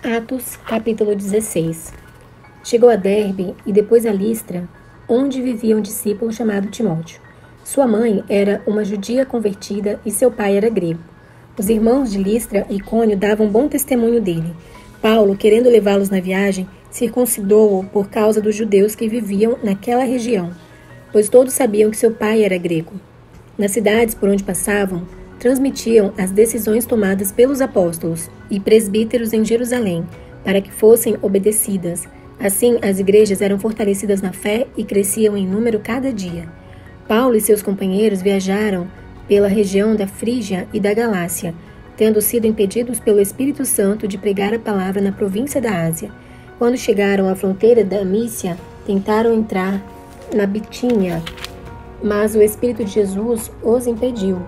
Atos, capítulo 16. Chegou a Derbe e depois a Listra, onde vivia um discípulo chamado Timóteo. Sua mãe era uma judia convertida e seu pai era grego. Os irmãos de Listra e Icônio davam bom testemunho dele. Paulo, querendo levá-los na viagem, circuncidou-o por causa dos judeus que viviam naquela região, pois todos sabiam que seu pai era grego. Nas cidades por onde passavam, transmitiam as decisões tomadas pelos apóstolos e presbíteros em Jerusalém, para que fossem obedecidas. Assim, as igrejas eram fortalecidas na fé e cresciam em número cada dia. Paulo e seus companheiros viajaram pela região da Frígia e da Galácia, tendo sido impedidos pelo Espírito Santo de pregar a palavra na província da Ásia. Quando chegaram à fronteira da Mícia, tentaram entrar na Bitínia, mas o Espírito de Jesus os impediu.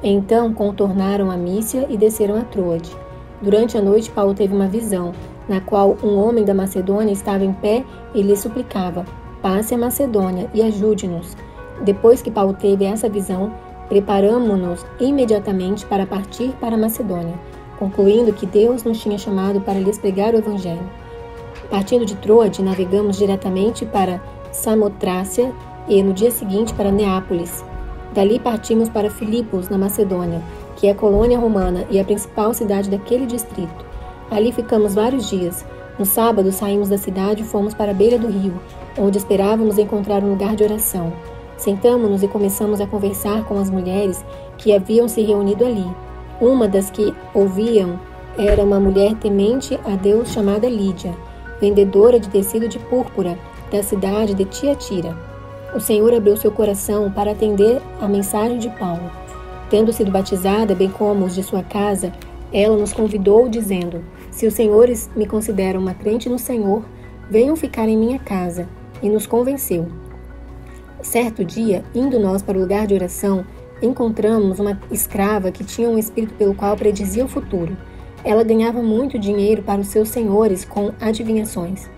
Então contornaram a Mícia e desceram a Troade. Durante a noite, Paulo teve uma visão, na qual um homem da Macedônia estava em pé e lhe suplicava: passe a Macedônia e ajude-nos. Depois que Paulo teve essa visão, preparamo-nos imediatamente para partir para a Macedônia, concluindo que Deus nos tinha chamado para lhes pregar o Evangelho. Partindo de Troade, navegamos diretamente para Samotrácia e no dia seguinte para Neápolis. Dali partimos para Filipos, na Macedônia, que é a colônia romana e a principal cidade daquele distrito. Ali ficamos vários dias. No sábado saímos da cidade e fomos para a beira do rio, onde esperávamos encontrar um lugar de oração. Sentamo-nos e começamos a conversar com as mulheres que haviam se reunido ali. Uma das que ouviam era uma mulher temente a Deus chamada Lídia, vendedora de tecido de púrpura da cidade de Tiatira. O Senhor abriu seu coração para atender a mensagem de Paulo. Tendo sido batizada, bem como os de sua casa, ela nos convidou, dizendo: se os senhores me consideram uma crente no Senhor, venham ficar em minha casa. E nos convenceu. Certo dia, indo nós para o lugar de oração, encontramos uma escrava que tinha um espírito pelo qual predizia o futuro. Ela ganhava muito dinheiro para os seus senhores com adivinhações.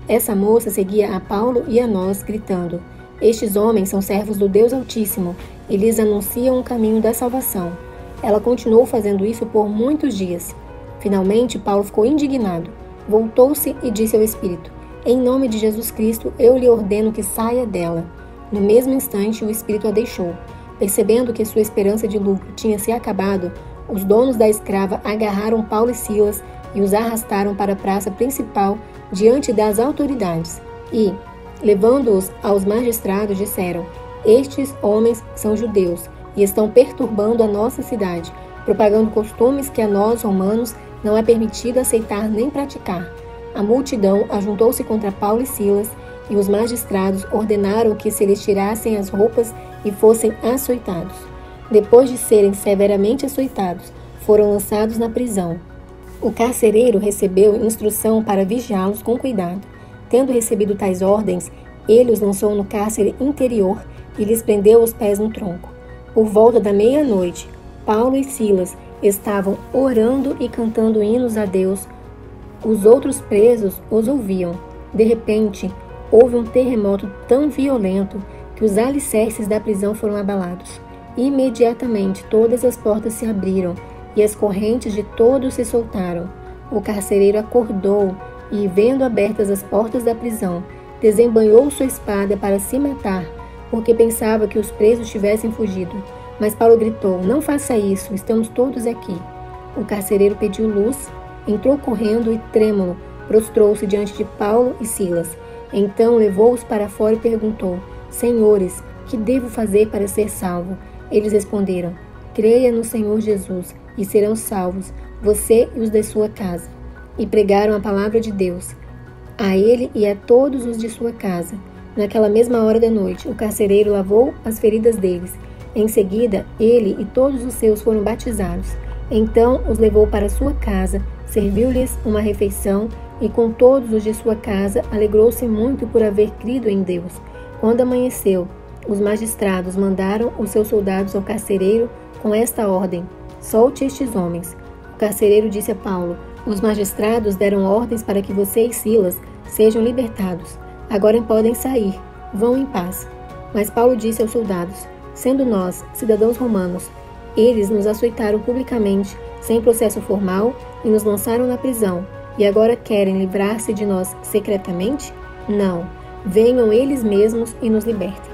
Essa moça seguia a Paulo e a nós, gritando: estes homens são servos do Deus Altíssimo e lhes anunciam o caminho da salvação. Ela continuou fazendo isso por muitos dias. Finalmente, Paulo ficou indignado. Voltou-se e disse ao Espírito: em nome de Jesus Cristo, eu lhe ordeno que saia dela. No mesmo instante, o Espírito a deixou. Percebendo que sua esperança de lucro tinha se acabado, os donos da escrava agarraram Paulo e Silas e os arrastaram para a praça principal diante das autoridades. E, levando-os aos magistrados, disseram: estes homens são judeus e estão perturbando a nossa cidade, propagando costumes que a nós, romanos, não é permitido aceitar nem praticar. A multidão ajuntou-se contra Paulo e Silas, e os magistrados ordenaram que se lhes tirassem as roupas e fossem açoitados. Depois de serem severamente açoitados, foram lançados na prisão. O carcereiro recebeu instrução para vigiá-los com cuidado. Tendo recebido tais ordens, ele os lançou no cárcere interior e lhes prendeu os pés no tronco. Por volta da meia-noite, Paulo e Silas estavam orando e cantando hinos a Deus. Os outros presos os ouviam. De repente, houve um terremoto tão violento que os alicerces da prisão foram abalados. Imediatamente, todas as portas se abriram e as correntes de todos se soltaram. O carcereiro acordou e, vendo abertas as portas da prisão, desembanhou sua espada para se matar, porque pensava que os presos tivessem fugido. Mas Paulo gritou: não faça isso, estamos todos aqui. O carcereiro pediu luz, entrou correndo e, trêmulo, prostrou-se diante de Paulo e Silas. Então levou-os para fora e perguntou: senhores, que devo fazer para ser salvo? Eles responderam: creia no Senhor Jesus e serão salvos, você e os de sua casa. E pregaram a palavra de Deus a ele e a todos os de sua casa. Naquela mesma hora da noite, o carcereiro lavou as feridas deles. Em seguida, ele e todos os seus foram batizados. Então os levou para sua casa, serviu-lhes uma refeição e com todos os de sua casa alegrou-se muito por haver crido em Deus. Quando amanheceu, os magistrados mandaram os seus soldados ao carcereiro com esta ordem: solte estes homens. O carcereiro disse a Paulo: os magistrados deram ordens para que você e Silas sejam libertados. Agora podem sair. Vão em paz. Mas Paulo disse aos soldados: sendo nós, cidadãos romanos, eles nos açoitaram publicamente, sem processo formal, e nos lançaram na prisão. e agora querem livrar-se de nós secretamente? Não, venham eles mesmos e nos libertem.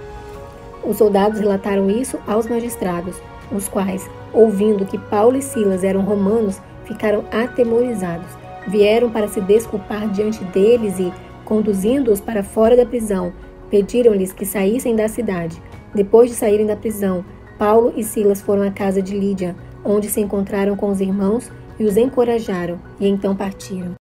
Os soldados relataram isso aos magistrados, os quais, ouvindo que Paulo e Silas eram romanos, ficaram atemorizados. Vieram para se desculpar diante deles e, conduzindo-os para fora da prisão, pediram-lhes que saíssem da cidade. Depois de saírem da prisão, Paulo e Silas foram à casa de Lídia, onde se encontraram com os irmãos e os encorajaram, e então partiram.